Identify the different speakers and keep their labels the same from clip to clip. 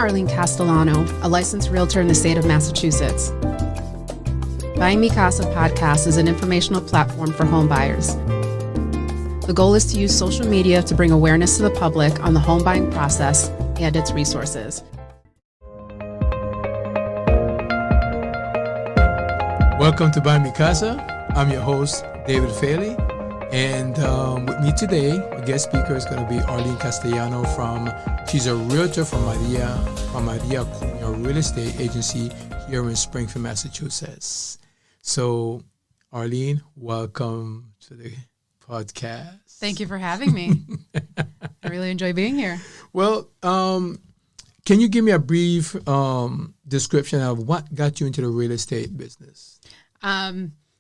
Speaker 1: Arlene Castellano, a licensed realtor in the state of Massachusetts. BuyingMiCasa podcast is an informational platform for home buyers. The goal is to use social media to bring awareness to the public on the home buying process and its resources.
Speaker 2: Welcome to BuyingMiCasa. I'm your host, David Faley. And with me today, a guest speaker is going to be Arlene Castellano she's a realtor from Maria Acuna Real Estate Agency here in Springfield, Massachusetts. So, Arlene, welcome to the podcast.
Speaker 1: Thank you for having me. I really enjoy being here.
Speaker 2: Well, can you give me a brief description of what got you into the real estate business?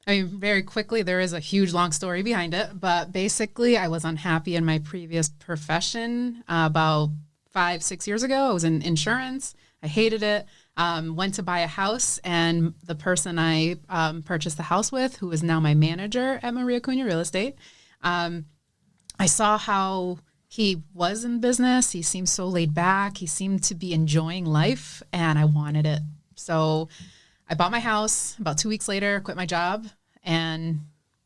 Speaker 1: Very quickly, there is a huge, long story behind it, but basically I was unhappy in my previous profession about 5-6 years ago. I was in insurance. I hated it. Went to buy a house, and the person I purchased the house with, who is now my manager at Maria Acuna Real Estate, I saw how he was in business. He seemed so laid back. He seemed to be enjoying life, and I wanted it. So I bought my house. About 2 weeks later, quit my job and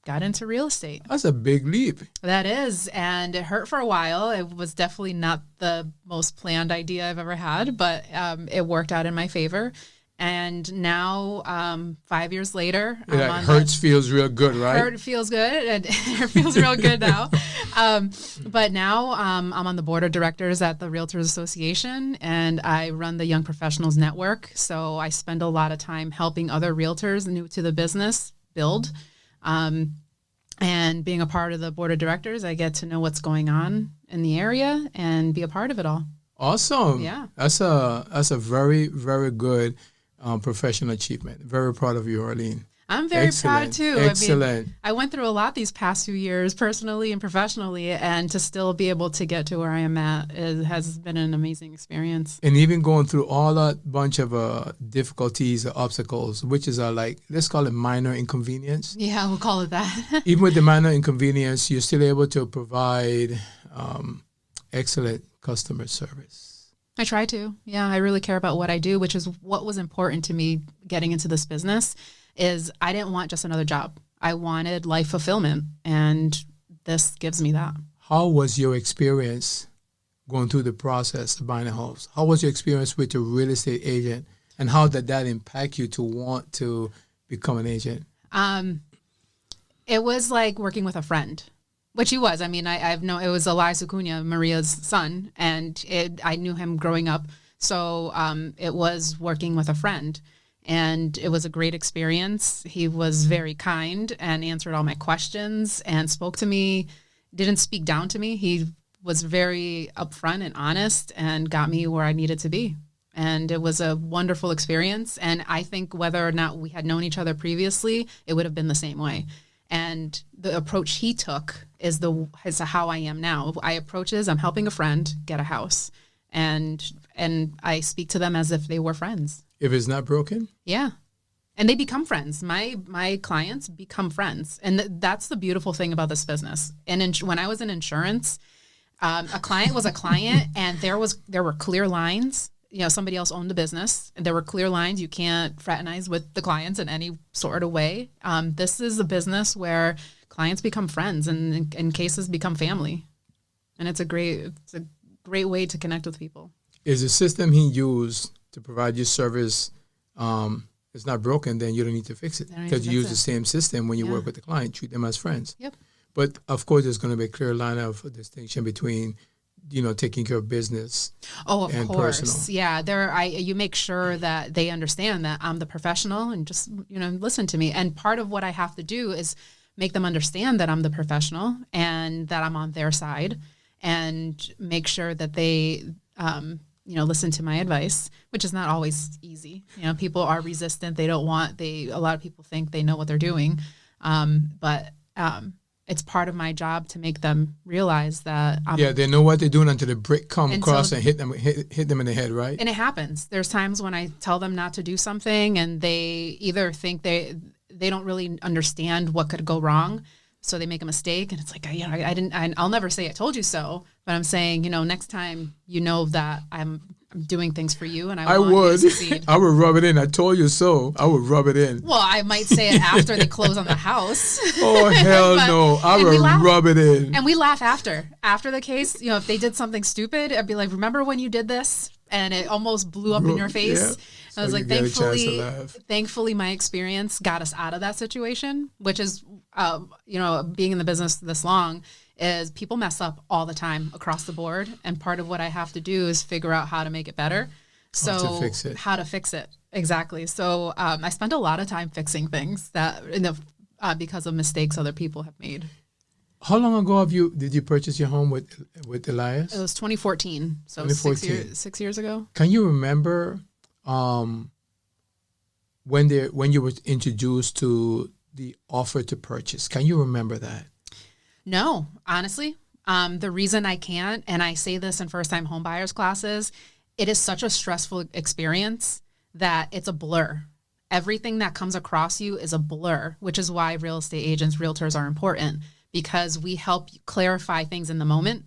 Speaker 1: got into real estate.
Speaker 2: That's a big leap.
Speaker 1: That is. And it hurt for a while. It was definitely not the most planned idea I've ever had, but it worked out in my favor. And now, 5 years later,
Speaker 2: feels real good, right?
Speaker 1: Hurt feels good. And it feels real good now. But now I'm on the board of directors at the Realtors Association, and I run the Young Professionals Network. So I spend a lot of time helping other realtors new to the business build. And being a part of the board of directors, I get to know what's going on in the area and be a part of it all.
Speaker 2: Awesome.
Speaker 1: Yeah.
Speaker 2: That's a very, very good professional achievement. Very proud of you, Arlene.
Speaker 1: I'm very proud too.
Speaker 2: Excellent.
Speaker 1: I went through a lot these past few years, personally and professionally, and to still be able to get to where I am at has been an amazing experience.
Speaker 2: And even going through all that bunch of difficulties or obstacles, which is let's call it minor inconvenience.
Speaker 1: Yeah, we'll call it that.
Speaker 2: Even with the minor inconvenience, you're still able to provide excellent customer service.
Speaker 1: I try to. Yeah, I really care about what I do, which is what was important to me getting into this business. Is I didn't want just another job. I wanted life fulfillment, and this gives me that.
Speaker 2: How was your experience going through the process of buying a house? How was your experience with your real estate agent, and how did that impact you to want to become an agent?
Speaker 1: It was like working with a friend, which he was. I mean, it was Elias Acuna, Maria's son, and I knew him growing up. So it was working with a friend. And it was a great experience. He was very kind and answered all my questions and spoke to me, didn't speak down to me. He was very upfront and honest and got me where I needed to be. And it was a wonderful experience. And I think whether or not we had known each other previously, it would have been the same way. And the approach he took is how I am now. I approach is I'm helping a friend get a house. And I speak to them as if they were friends.
Speaker 2: If it's not broken?
Speaker 1: Yeah. And they become friends. My clients become friends. And that's the beautiful thing about this business. And when I was in insurance, a client was a client, and there were clear lines. You know, somebody else owned the business, and there were clear lines. You can't fraternize with the clients in any sort of way. This is a business where clients become friends, and in cases become family. And it's a great way to connect with people.
Speaker 2: Is the system he used to provide you service is not broken, then you don't need to fix it because you use the same system when you work with the client. Treat them as friends.
Speaker 1: Yep.
Speaker 2: But of course, there's going to be a clear line of distinction between, taking care of business.
Speaker 1: Oh, of course.
Speaker 2: Personal.
Speaker 1: Yeah. You make sure that they understand that I'm the professional and just listen to me. And part of what I have to do is make them understand that I'm the professional and that I'm on their side, and make sure that they listen to my advice, which is not always easy. People are resistant. They don't want, a lot of people think they know what they're doing. But it's part of my job to make them realize that.
Speaker 2: They know what they're doing until the brick come across and hit them in the head, right?
Speaker 1: And it happens. There's times when I tell them not to do something, and they either think they don't really understand what could go wrong. So they make a mistake, and it's like, I'll never say I told you so, but I'm saying, next time, that I'm doing things for you, and I want you to succeed.
Speaker 2: I would rub it in. I told you so. I would rub it in.
Speaker 1: Well, I might say it after they close on the house.
Speaker 2: Oh, hell no. I would rub it in.
Speaker 1: And we laugh after the case. You know, if they did something stupid, I'd be like, remember when you did this? And it almost blew up in your face.
Speaker 2: Yeah.
Speaker 1: I was like, thankfully, my experience got us out of that situation, which is, being in the business this long, is people mess up all the time across the board. And part of what I have to do is figure out how to make it better. So how to fix it. Exactly. So I spend a lot of time fixing things that, because of mistakes other people have made.
Speaker 2: How long ago did you purchase your home with Elias?
Speaker 1: It was 2014. So
Speaker 2: 2014.
Speaker 1: 6 years ago.
Speaker 2: Can you remember when you were introduced to the offer to purchase? Can you remember that?
Speaker 1: No, honestly. The reason I can't, and I say this in first-time home buyers classes, it is such a stressful experience that it's a blur. Everything that comes across you is a blur, which is why real estate agents, realtors are important, because we help clarify things in the moment.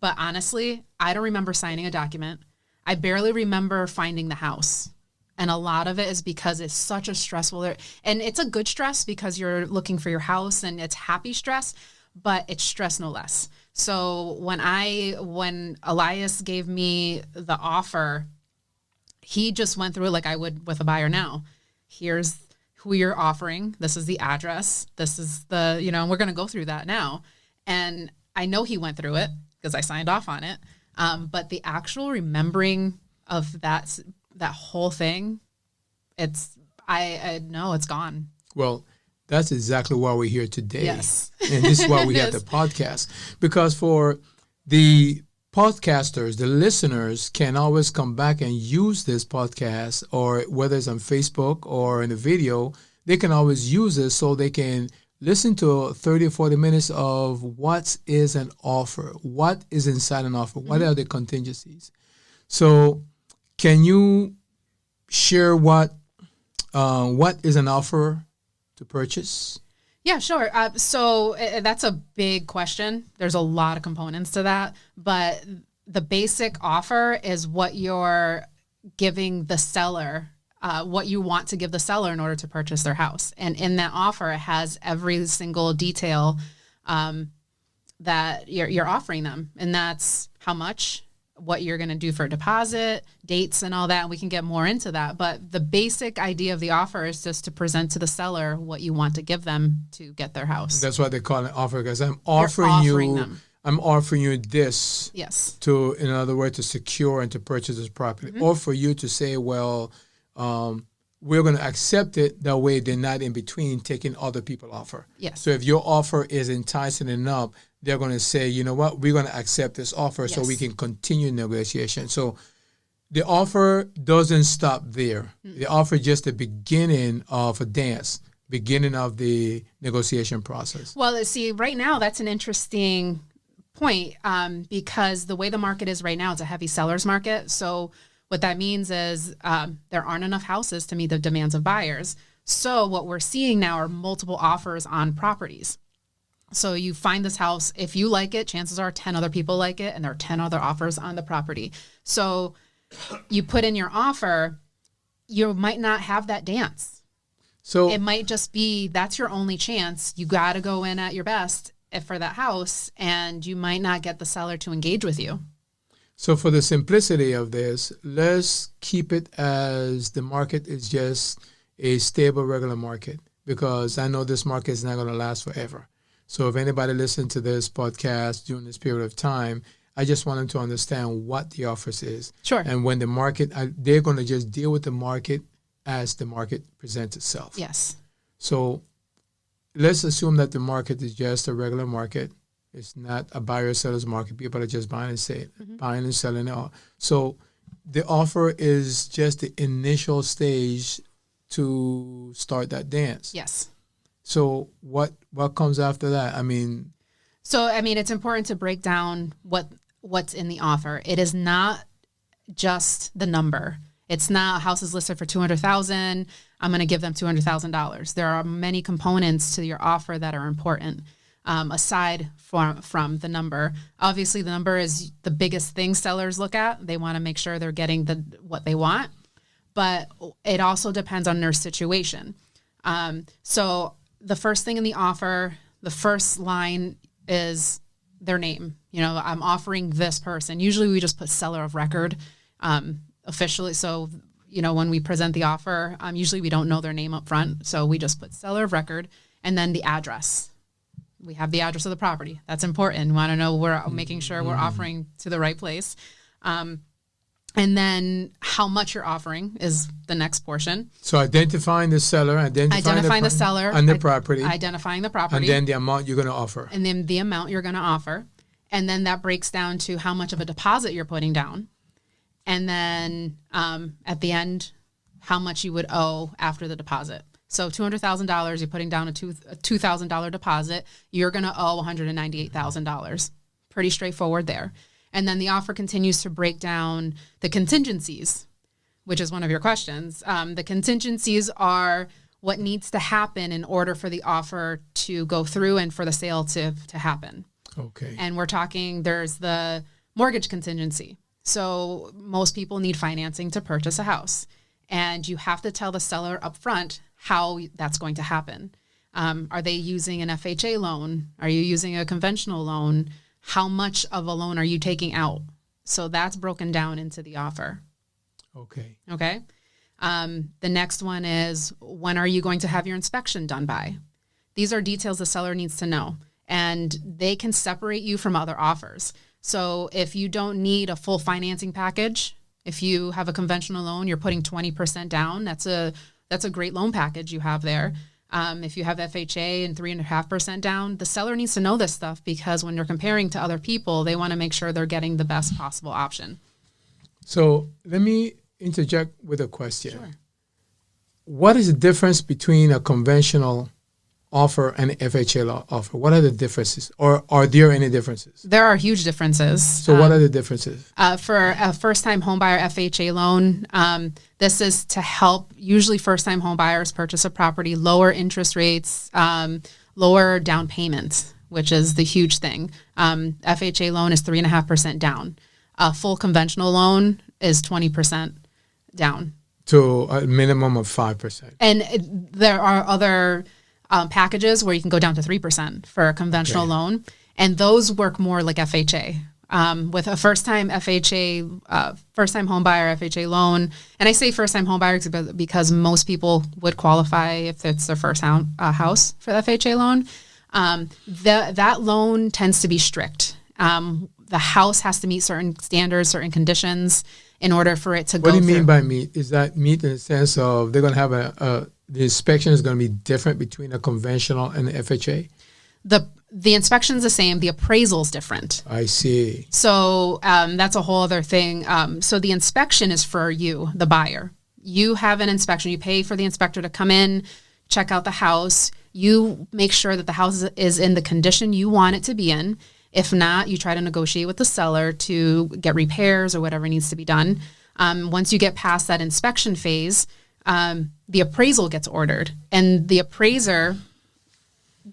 Speaker 1: But honestly, I don't remember signing a document. I barely remember finding the house. And a lot of it is because it's such a stressful, and it's a good stress because you're looking for your house and it's happy stress, but it's stress no less. So when Elias gave me the offer, he just went through it like I would with a buyer now. Here's who you're offering. This is the address. This is the, we're going to go through that now. And I know he went through it because I signed off on it. But the actual remembering of that whole thing, I know it's gone.
Speaker 2: Well, that's exactly why we're here today.
Speaker 1: Yes.
Speaker 2: And this is why we have the podcast. Because for the podcasters, the listeners can always come back and use this podcast, or whether it's on Facebook or in a video, they can always use it so they can listen to 30 or 40 minutes of what is an offer, what is inside an offer, what are the contingencies. So can you share what is an offer to purchase?
Speaker 1: Yeah, sure. So that's a big question. There's a lot of components to that, but the basic offer is what you're giving the seller, what you want to give the seller in order to purchase their house. And in that offer, it has every single detail that you're offering them. And that's how much, what you're going to do for a deposit, dates and all that. And we can get more into that. But the basic idea of the offer is just to present to the seller what you want to give them to get their house.
Speaker 2: That's why they call it offer, because I'm offering you this.
Speaker 1: Yes.
Speaker 2: In other words, to secure and to purchase this property. Or for you to say, well, we're going to accept it. That way they're not in between taking other people's offer.
Speaker 1: Yes.
Speaker 2: So if your offer is enticing enough, they're going to say, you know what, we're going to accept this offer so we can continue negotiation. So the offer doesn't stop there. The offer is just the beginning of a dance, beginning of the negotiation process.
Speaker 1: Well, see, right now, that's an interesting point because the way the market is right now, it's a heavy seller's market. So what that means is there aren't enough houses to meet the demands of buyers. So what we're seeing now are multiple offers on properties. So you find this house, if you like it, chances are 10 other people like it, and there are 10 other offers on the property. So you put in your offer, you might not have that dance. So it might just be, that's your only chance. You got to go in at your best for that house, and you might not get the seller to engage with you.
Speaker 2: So for the simplicity of this, let's keep it as the market is just a stable, regular market, because I know this market is not going to last forever. So if anybody listens to this podcast during this period of time, I just want them to understand what the offers is.
Speaker 1: Sure.
Speaker 2: And when the market, they're going to just deal with the market as the market presents itself.
Speaker 1: Yes.
Speaker 2: So let's assume that the market is just a regular market. It's not a buyer-seller's market. People are just buying and selling it all. So the offer is just the initial stage to start that dance.
Speaker 1: Yes.
Speaker 2: So what comes after that?
Speaker 1: It's important to break down what's in the offer. It is not just the number. It's not a house is listed for $200,000. I'm going to give them $200,000. There are many components to your offer that are important. aside from the number. Obviously, the number is the biggest thing sellers look at. They want to make sure they're getting what they want, but it also depends on their situation. So the first thing in the offer, the first line is their name. I'm offering this person. Usually we just put seller of record officially. So, when we present the offer, usually we don't know their name up front. So we just put seller of record and then the address. We have the address of the property. That's important. We want to know we're making sure we're offering to the right place. And then how much you're offering is the next portion.
Speaker 2: So identifying the seller, identifying the seller and the property,
Speaker 1: identifying the property,
Speaker 2: and then the amount you're going to offer.
Speaker 1: And then the amount you're going to offer. And then that breaks down to how much of a deposit you're putting down. And then at the end, how much you would owe after the deposit. So $200,000, you're putting down a $2,000 deposit. You're going to owe $198,000. Pretty straightforward there. And then the offer continues to break down the contingencies, which is one of your questions. The contingencies are what needs to happen in order for the offer to go through and for the sale to happen.
Speaker 2: Okay.
Speaker 1: And we're talking, there's the mortgage contingency. So most people need financing to purchase a house. And you have to tell the seller up front how that's going to happen. Are they using an FHA loan? Are you using a conventional loan? How much of a loan are you taking out? So that's broken down into the offer.
Speaker 2: Okay.
Speaker 1: Okay. The next one is, when are you going to have your inspection done by? These are details the seller needs to know, and they can separate you from other offers. So if you don't need a full financing package, if you have a conventional loan, you're putting 20% down. That's a great loan package you have there. If you have FHA and 3.5% down, the seller needs to know this stuff, because when they're comparing to other people, they want to make sure they're getting the best possible option.
Speaker 2: So let me interject with a question.
Speaker 1: Sure.
Speaker 2: What is the difference between a conventional offer and an FHA offer? What are the differences, or are there any differences?
Speaker 1: There are huge differences.
Speaker 2: So what are the differences?
Speaker 1: For a first-time homebuyer FHA loan, this is to help usually first-time homebuyers purchase a property, lower interest rates, lower down payments, which is the huge thing. FHA loan is 3.5% down. A full conventional loan is 20% down.
Speaker 2: To a minimum of 5%.
Speaker 1: And there are other packages where you can go down to 3% for a conventional loan, and those work more like FHA. With a first-time FHA, first-time homebuyer FHA loan, and I say first-time homebuyer because most people would qualify if it's their first house for the FHA loan. That loan tends to be strict. The house has to meet certain standards, certain conditions in order for it to go through.
Speaker 2: What do you mean by meet? Is that meet in the sense of they're going to have the inspection is going to be different between a conventional and an FHA?
Speaker 1: The inspection's the same. The appraisal's different.
Speaker 2: I see.
Speaker 1: So that's a whole other thing. So the inspection is for you, the buyer. You have an inspection. You pay for the inspector to come in, check out the house. You make sure that the house is in the condition you want it to be in. If not, you try to negotiate with the seller to get repairs or whatever needs to be done. Once you get past that inspection phase, the appraisal gets ordered, and the appraiser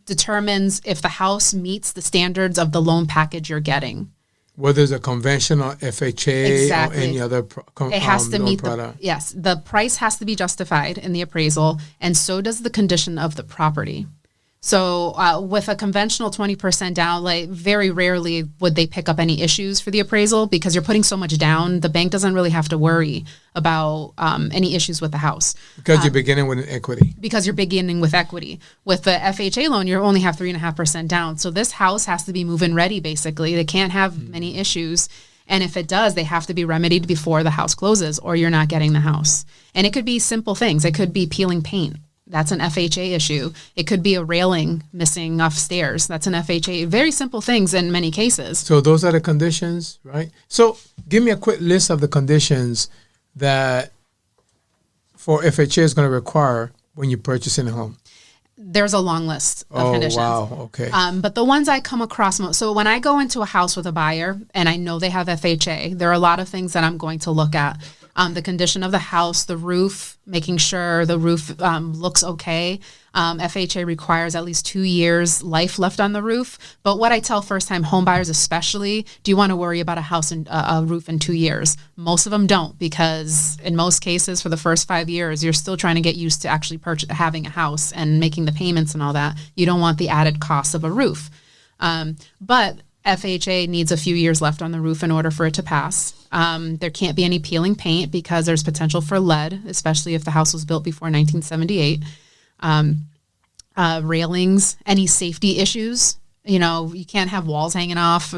Speaker 1: determines if the house meets the standards of the loan package you're getting.
Speaker 2: Whether it's a conventional FHA or any other
Speaker 1: it has to meet
Speaker 2: product.
Speaker 1: the price has to be justified in the appraisal, and so does the condition of the property. So with a conventional 20% down, like very rarely would they pick up any issues for the appraisal, because you're putting so much down. The bank doesn't really have to worry about any issues with the house.
Speaker 2: Because you're beginning with an equity.
Speaker 1: Because you're beginning with equity. With the FHA loan, you only have 3.5% down. So this house has to be move-in ready, basically. They can't have many issues. And if it does, they have to be remedied before the house closes, or you're not getting the house. And it could be simple things. It could be peeling paint. That's an FHA issue. It could be a railing missing off stairs. That's an FHA. Very simple things in many cases.
Speaker 2: So those are the conditions, right? So give me a quick list of the conditions that for FHA is going to require when you're purchasing a home.
Speaker 1: There's a long list of conditions.
Speaker 2: Oh, wow. Okay.
Speaker 1: But the ones I come across most, so when I go into a house with a buyer and I know they have FHA, there are a lot of things that I'm going to look at. the condition of the house, the roof, making sure the roof looks okay. FHA requires at least 2 years life left on the roof. But what I tell first-time home buyers especially, do you want to worry about a house and a roof in 2 years? Most of them don't, because in most cases for the first 5 years, you're still trying to get used to actually having a house and making the payments and all that. You don't want the added cost of a roof. But FHA needs a few years left on the roof in order for it to pass. There can't be any peeling paint because there's potential for lead, especially if the house was built before 1978. Railings, any safety issues, you can't have walls hanging off,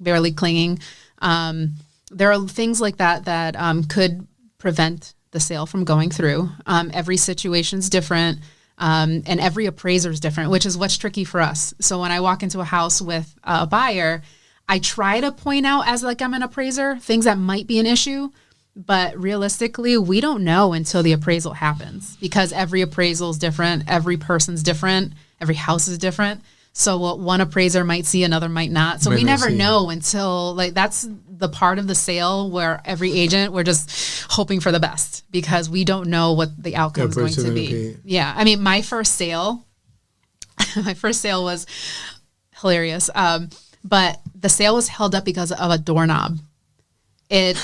Speaker 1: barely clinging. There are things like that could prevent the sale from going through. Every situation's different. And every appraiser is different, which is what's tricky for us. So when I walk into a house with a buyer, I try to point out as like I'm an appraiser, things that might be an issue, but realistically, we don't know until the appraisal happens because every appraisal is different. Every person's different. Every house is different. So what one appraiser might see, another might not. So we never know until that's the part of the sale where every agent, we're just hoping for the best because we don't know what the outcome is going to be. Yeah. I mean, my first sale was hilarious. But the sale was held up because of a doorknob. It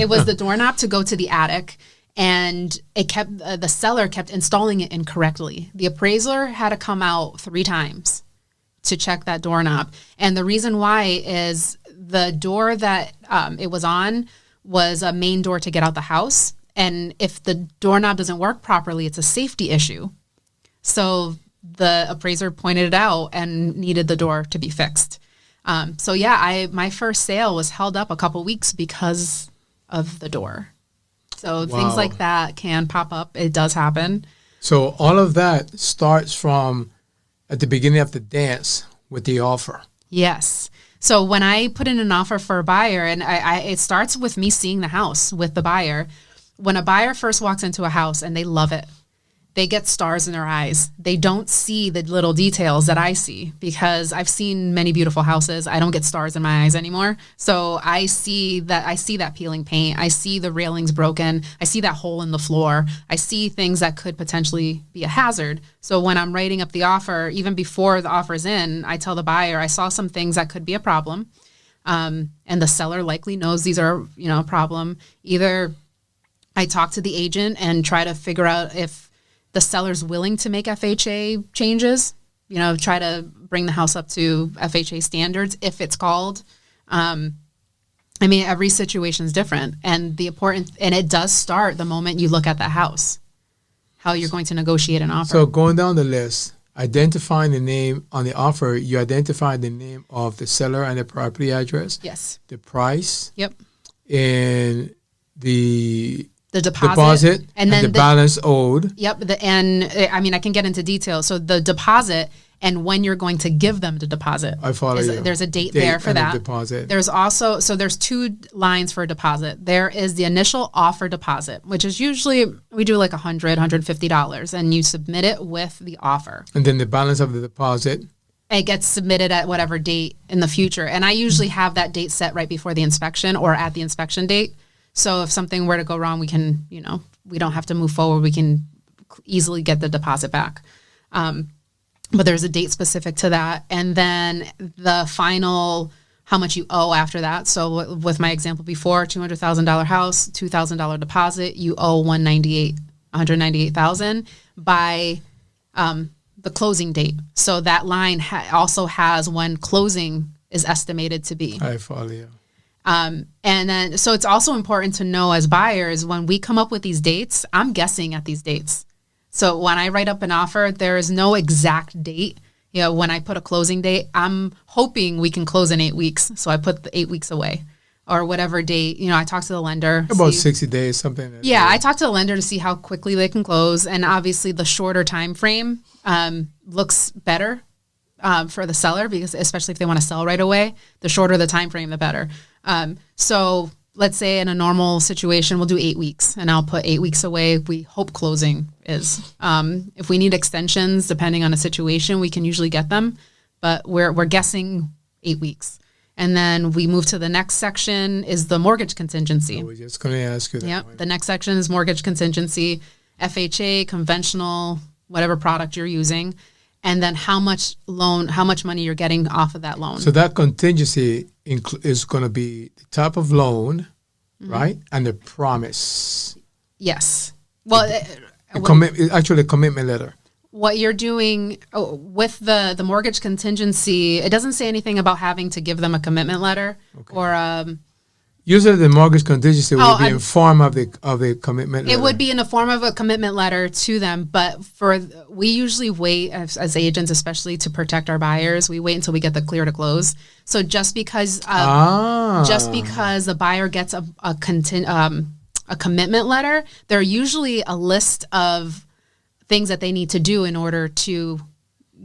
Speaker 1: was the doorknob to go to the attic. And the seller kept installing it incorrectly. The appraiser had to come out 3 times to check that doorknob. And the reason why is the door that it was on was a main door to get out the house. And if the doorknob doesn't work properly, it's a safety issue. So the appraiser pointed it out and needed the door to be fixed. My first sale was held up a couple weeks because of the door. So things like that can pop up. It does happen.
Speaker 2: So all of that starts from at the beginning of the dance with the offer.
Speaker 1: Yes. So when I put in an offer for a buyer, and it starts with me seeing the house with the buyer. When a buyer first walks into a house and they love it, they get stars in their eyes. They don't see the little details that I see because I've seen many beautiful houses. I don't get stars in my eyes anymore. So I see that peeling paint. I see the railings broken. I see that hole in the floor. I see things that could potentially be a hazard. So when I'm writing up the offer, even before the offer's in, I tell the buyer, I saw some things that could be a problem. And the seller likely knows these are, a problem. Either I talk to the agent and try to figure out if the seller's willing to make FHA changes, try to bring the house up to FHA standards if it's called. Every situation is different. And it does start the moment you look at the house, how you're going to negotiate an offer.
Speaker 2: So going down the list, identifying the name on the offer, you identify the name of the seller and the property address.
Speaker 1: Yes.
Speaker 2: The price.
Speaker 1: Yep.
Speaker 2: And the
Speaker 1: deposit
Speaker 2: and then the balance owed.
Speaker 1: Yep. I can get into details. So the deposit and when you're going to give them the deposit.
Speaker 2: I follow you.
Speaker 1: There's a date there for that.
Speaker 2: Deposit.
Speaker 1: There's also, there's 2 lines for a deposit. There is the initial offer deposit, which is usually, we do like $100, $150, and you submit it with the offer.
Speaker 2: And then the balance of the deposit.
Speaker 1: It gets submitted at whatever date in the future. And I usually have that date set right before the inspection or at the inspection date. So if something were to go wrong, we can, we don't have to move forward. We can easily get the deposit back. But there's a date specific to that. And then the final, how much you owe after that. So with my example before, $200,000 house, $2,000 deposit, you owe $198,000 by the closing date. So that line also has when closing is estimated to be.
Speaker 2: I follow you.
Speaker 1: And then, so it's also important to know as buyers, when we come up with these dates, I'm guessing at these dates. So when I write up an offer, there is no exact date. When I put a closing date, I'm hoping we can close in 8 weeks. So I put the 8 weeks away or whatever date, I talk to the lender.
Speaker 2: About 60 days, something.
Speaker 1: I talk to the lender to see how quickly they can close. And obviously the shorter time frame looks better for the seller because especially if they want to sell right away, the shorter the time frame, the better. So let's say in a normal situation, we'll do 8 weeks and I'll put 8 weeks away. We hope closing is, if we need extensions, depending on a situation, we can usually get them, but we're guessing 8 weeks. And then we move to the next section is the mortgage contingency.
Speaker 2: I was just going to ask you that.
Speaker 1: Yep. The next section is mortgage contingency, FHA, conventional, whatever product you're using. And then how much money you're getting off of that loan.
Speaker 2: So that contingency is going to be the type of loan, right? And the promise.
Speaker 1: Yes. Well,
Speaker 2: actually a commitment letter.
Speaker 1: What you're doing with the mortgage contingency, it doesn't say anything about having to give them a commitment letter or
Speaker 2: usually the mortgage contingency will be in form of the commitment letter.
Speaker 1: It would be in the form of a commitment letter to them, but we usually wait as agents, especially to protect our buyers. We wait until we get the clear to close. So just because the buyer gets a commitment letter, there are usually a list of things that they need to do in order to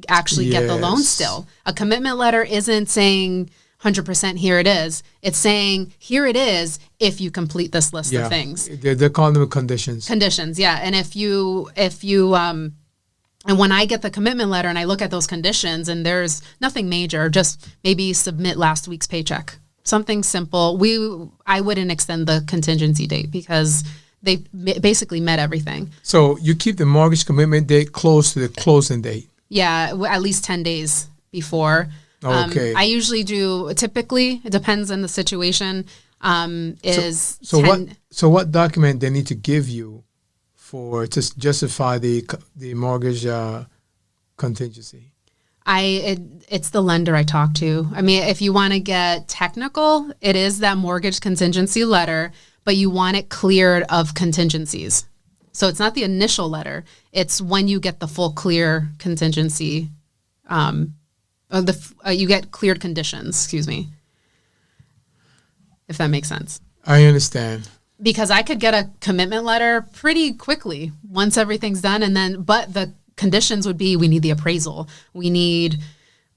Speaker 1: actually get the loan still. A commitment letter isn't saying 100% here it is. It's saying here it is if you complete this list of things.
Speaker 2: They're calling them conditions.
Speaker 1: Conditions, yeah. And if you and when I get the commitment letter and I look at those conditions and there's nothing major, just maybe submit last week's paycheck. Something simple. I wouldn't extend the contingency date because they basically met everything.
Speaker 2: So you keep the mortgage commitment date close to the closing date?
Speaker 1: Yeah, at least 10 days before.
Speaker 2: Okay.
Speaker 1: I usually do, typically, it depends on the situation,
Speaker 2: So what document they need to give you to justify the mortgage contingency?
Speaker 1: It's the lender I talk to. I mean, if you want to get technical, it is that mortgage contingency letter, but you want it cleared of contingencies. So it's not the initial letter. It's when you get the full clear contingency, you get cleared conditions, excuse me, if that makes sense.
Speaker 2: I understand.
Speaker 1: Because I could get a commitment letter pretty quickly once everything's done, but the conditions would be, we need the appraisal, we need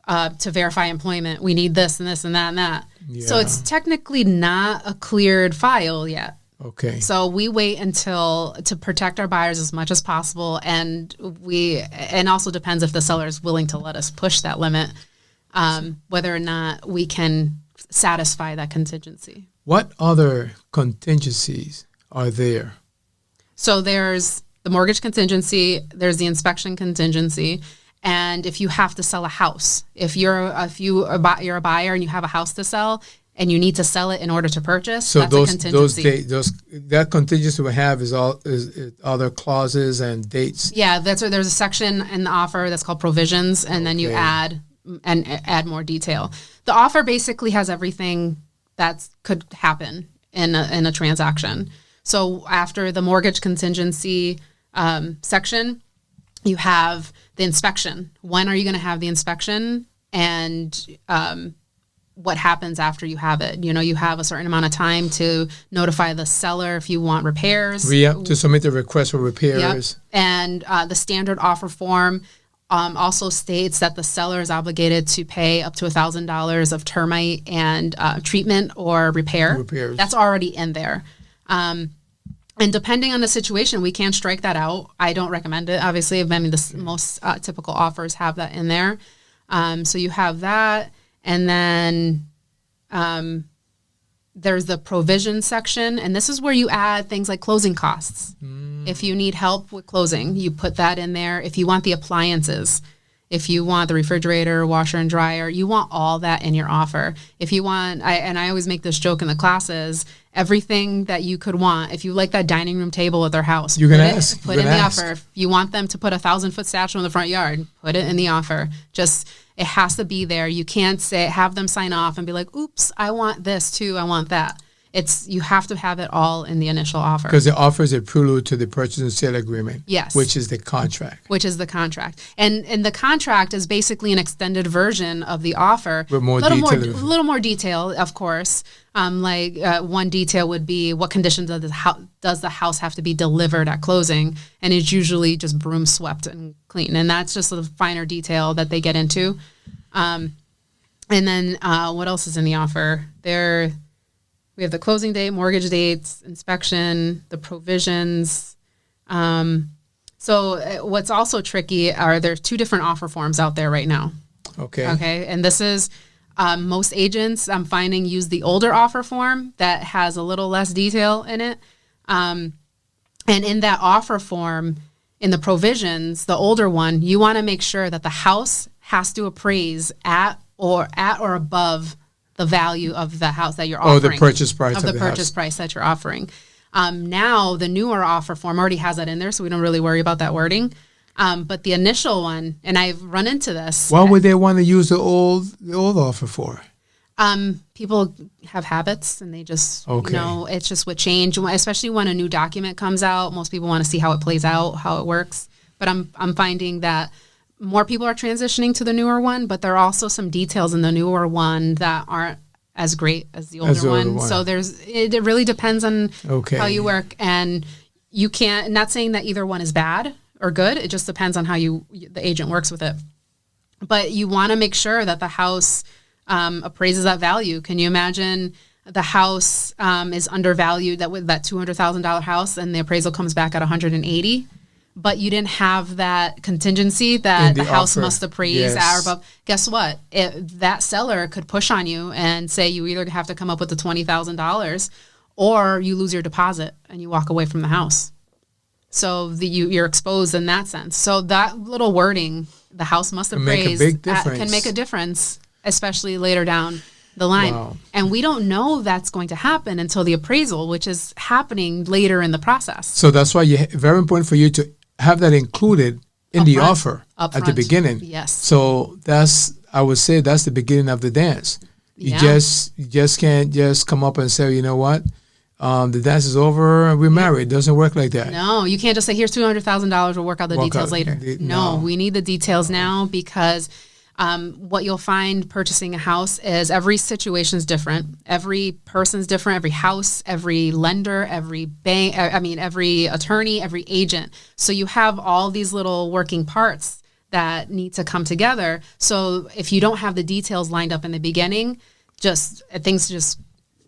Speaker 1: to verify employment, we need this and this and that and that. Yeah. So it's technically not a cleared file yet.
Speaker 2: Okay.
Speaker 1: So we wait to protect our buyers as much as possible, and also depends if the seller is willing to let us push that limit, whether or not we can satisfy that contingency.
Speaker 2: What other contingencies are there? So
Speaker 1: there's the mortgage contingency, there's the inspection contingency, and if you have to sell a house, if you're a buyer and you have a house to sell and you need to sell it in order to purchase, so that's a contingency.
Speaker 2: That contingency we have is other clauses and dates.
Speaker 1: Yeah, there's a section in the offer that's called provisions, and then you add more detail. The offer basically has everything that could happen in a transaction. So after the mortgage contingency section, you have the inspection. When are you going to have the inspection? And what happens after you have it? You have a certain amount of time to notify the seller if you want repairs.
Speaker 2: To submit a request for repairs.
Speaker 1: Yep. And the standard offer form also states that the seller is obligated to pay up to $1,000 of termite and treatment or repairs. That's already in there. And depending on the situation, we can strike that out. I don't recommend it, obviously. Most typical offers have that in there. So you have that. And then there's the provision section. And this is where you add things like closing costs. If you need help with closing, you put that in there. If you want the appliances, if you want the refrigerator, washer and dryer, you want all that in your offer. If you want, I always make this joke in the classes, everything that you could want. If you like that dining room table at their house, put it in the offer. If you want them to put a 1,000-foot statue in the front yard, put it in the offer. It has to be there. You can't have them sign off and be like, oops, I want this too, I want that. You have to have it all in the initial offer.
Speaker 2: Because the offer is a prelude to the purchase and sale agreement.
Speaker 1: Yes.
Speaker 2: Which is the contract.
Speaker 1: And the contract is basically an extended version of the offer.
Speaker 2: With more
Speaker 1: detail. A little more detail, of course. One detail would be, what condition does the house have to be delivered at closing? And it's usually just broom swept and clean. And that's just a finer detail that they get into. And then what else is in the offer? We have the closing date, mortgage dates, inspection, the provisions. So what's also tricky there's two different offer forms out there right now.
Speaker 2: Okay.
Speaker 1: And this is Most agents I'm finding use the older offer form that has a little less detail in it. And in that offer form, in the provisions, the older one, you want to make sure that the house has to appraise at or above the value of the house that you're offering.
Speaker 2: Or the purchase price
Speaker 1: of the purchase price that you're offering. Now, the newer offer form already has that in there, so we don't really worry about that wording. But the initial one, and I've run into this.
Speaker 2: What would they want to use the old offer for?
Speaker 1: People have habits, and they just, it's just what change, especially when a new document comes out. Most people want to see how it plays out, how it works. But I'm finding that more people are transitioning to the newer one, but there are also some details in the newer one that aren't as great as the older one. So it really depends on how you work, and you can't. Not saying that either one is bad or good. It just depends on how the agent works with it. But you want to make sure that the house appraises that value. Can you imagine the house is undervalued, that with that $200,000 house, and the appraisal comes back at 180? But you didn't have that contingency that the house must appraise at or above. Guess what? That seller could push on you and say you either have to come up with the $20,000 or you lose your deposit and you walk away from the house. So you're exposed in that sense. So that little wording, the house must appraise, can make a difference, especially later down the line. Wow. And we don't know that's going to happen until the appraisal, which is happening later in the process.
Speaker 2: So that's why very important for you to have that included in the offer at the beginning.
Speaker 1: Yes.
Speaker 2: So I would say that's the beginning of the dance. You just can't just come up and say, you know what, the dance is over, we're married. It doesn't work like that.
Speaker 1: No, you can't just say, here's $200,000, we'll work out the details later. No, we need the details now, because what you'll find purchasing a house is every situation is different. Every person's different. Every house, every lender, every bank, every attorney, every agent. So you have all these little working parts that need to come together. So if you don't have the details lined up in the beginning, things just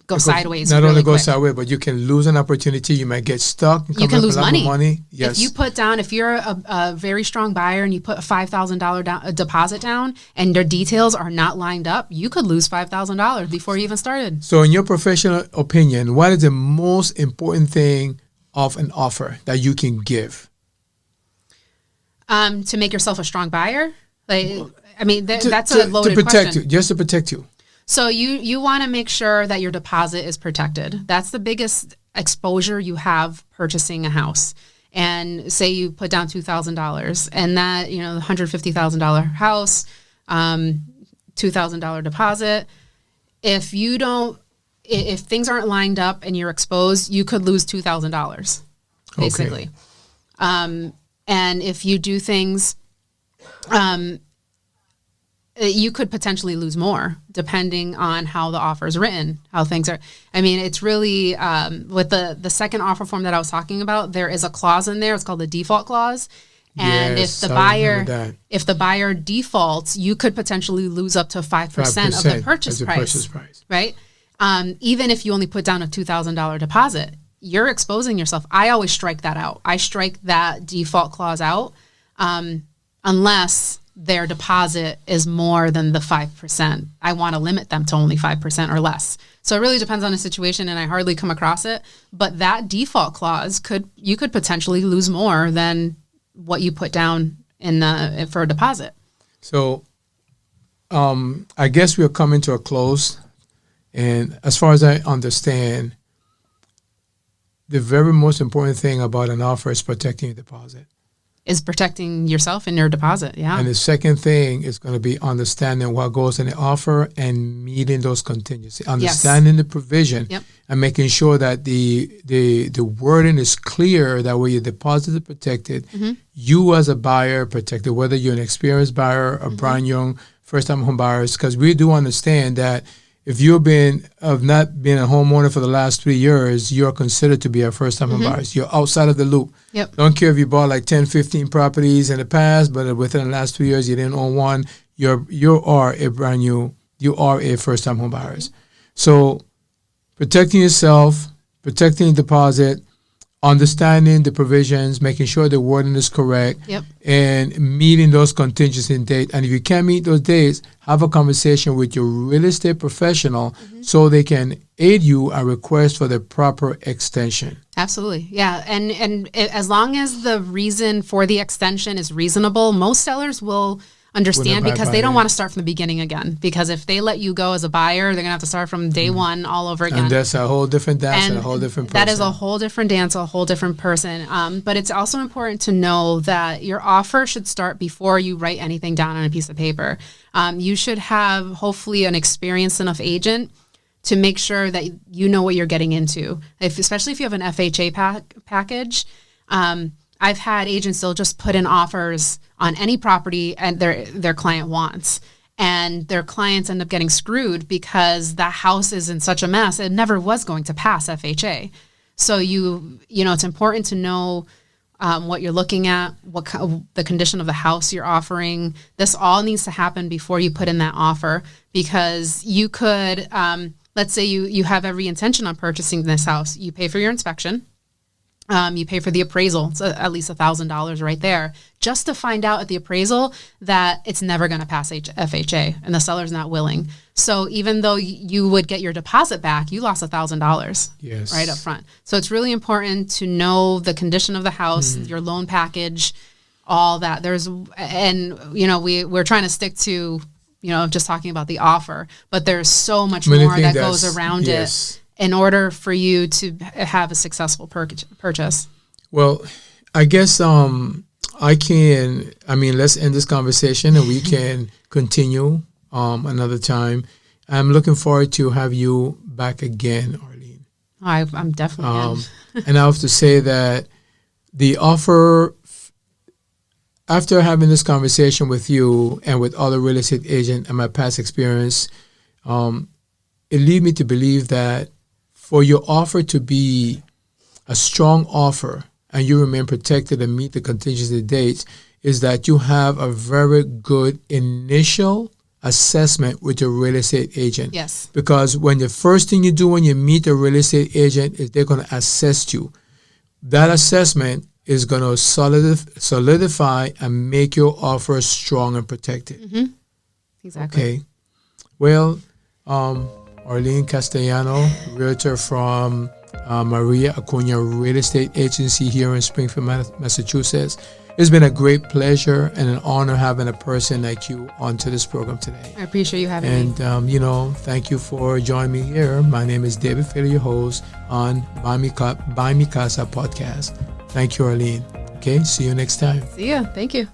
Speaker 1: go sideways.
Speaker 2: Not
Speaker 1: really
Speaker 2: only go
Speaker 1: quick.
Speaker 2: sideways, but you can lose an opportunity. You might get stuck.
Speaker 1: You can lose money.
Speaker 2: Yes.
Speaker 1: If you're a very strong buyer and you put a $5,000 deposit down and their details are not lined up, you could lose $5,000 before you even started.
Speaker 2: So in your professional opinion, what is the most important thing of an offer that you can give?
Speaker 1: To make yourself a strong buyer? That's a loaded
Speaker 2: to protect
Speaker 1: question.
Speaker 2: you, just to protect you.
Speaker 1: So you want to make sure that your deposit is protected. That's the biggest exposure you have purchasing a house. And say you put down $2,000 and that, the $150,000 house, $2,000 deposit. If things aren't lined up and you're exposed, you could lose $2,000 basically. Okay. And if you do things, you could potentially lose more depending on how the offer is written, how things are. It's really, with the second offer form that I was talking about, there is a clause in there. It's called the default clause. And if the buyer defaults, you could potentially lose up to 5% of the purchase price. Right? Even if you only put down a $2,000 deposit, you're exposing yourself. I always strike that out. I strike that default clause out, unless their deposit is more than the 5%. I want to limit them to only 5% or less. So it really depends on the situation, and I hardly come across it. But that default clause you could potentially lose more than what you put down for a deposit.
Speaker 2: So I guess we're coming to a close. And as far as I understand, the very most important thing about an offer is protecting your deposit.
Speaker 1: Is protecting yourself and your deposit, yeah.
Speaker 2: And the second thing is going to be understanding what goes in the offer and meeting those contingencies, understanding the provision, and making sure that the wording is clear. That way your deposit is protected. Mm-hmm. You as a buyer protected, whether you're an experienced buyer or brand young first-time home buyers, because we do understand that if you've not been a homeowner for the last 3 years, you're considered to be a first-time home buyer. You're outside of the loop. Yep. Don't care if you bought like 10, 15 properties in the past, but within the last 2 years you didn't own one. You are a first-time home buyer. So protecting yourself, protecting the deposit, understanding the provisions, making sure the wording is correct,
Speaker 1: Yep.
Speaker 2: and meeting those contingency dates. And if you can't meet those dates, have a conversation with your real estate professional so they can aid you and request for the proper extension.
Speaker 1: Absolutely. Yeah. And as long as the reason for the extension is reasonable, most sellers will understand because they don't want to start from the beginning again. Because if they let you go as a buyer, they're going to have to start from day one all over again.
Speaker 2: And that's a whole different dance and a whole different person.
Speaker 1: That is a whole different dance, a whole different person. But it's also important to know that your offer should start before you write anything down on a piece of paper. You should have hopefully an experienced enough agent to make sure that you know what you're getting into. Especially if you have an FHA package. I've had agents, they'll just put in offers on any property and their client wants. And their clients end up getting screwed because that house is in such a mess. It never was going to pass FHA. So it's important to know what you're looking at, the condition of the house you're offering. This all needs to happen before you put in that offer, because you could, let's say you have every intention on purchasing this house. You pay for your inspection. You pay for the appraisal. It's at least $1,000 right there, just to find out at the appraisal that it's never going to pass FHA and the seller's not willing. So even though you would get your deposit back, you lost $1,000 right up front. So it's really important to know the condition of the house, your loan package, all that. We're trying to stick to, just talking about the offer, but there's so much more that goes around it in order for you to have a successful purchase.
Speaker 2: Well, I guess let's end this conversation and we can continue another time. I'm looking forward to have you back again, Arlene.
Speaker 1: I'm definitely
Speaker 2: and I have to say that the offer, after having this conversation with you and with other real estate agents and my past experience, it leads me to believe that for your offer to be a strong offer and you remain protected and meet the contingency dates, is that you have a very good initial assessment with your real estate agent.
Speaker 1: Yes.
Speaker 2: Because when the first thing you do when you meet a real estate agent is they're going to assess you. That assessment is going to solidify and make your offer strong and protected.
Speaker 1: Mm-hmm. Exactly.
Speaker 2: Okay. Well, Arlene Castellano, Realtor from Maria Acuna Real Estate Agency here in Springfield, Massachusetts. It's been a great pleasure and an honor having a person like you onto this program today.
Speaker 1: I appreciate you having me.
Speaker 2: And, thank you for joining me here. My name is David Fairley, your host on BuyingMiCasa podcast. Thank you, Arlene. Okay, see you next time.
Speaker 1: See ya. Thank you.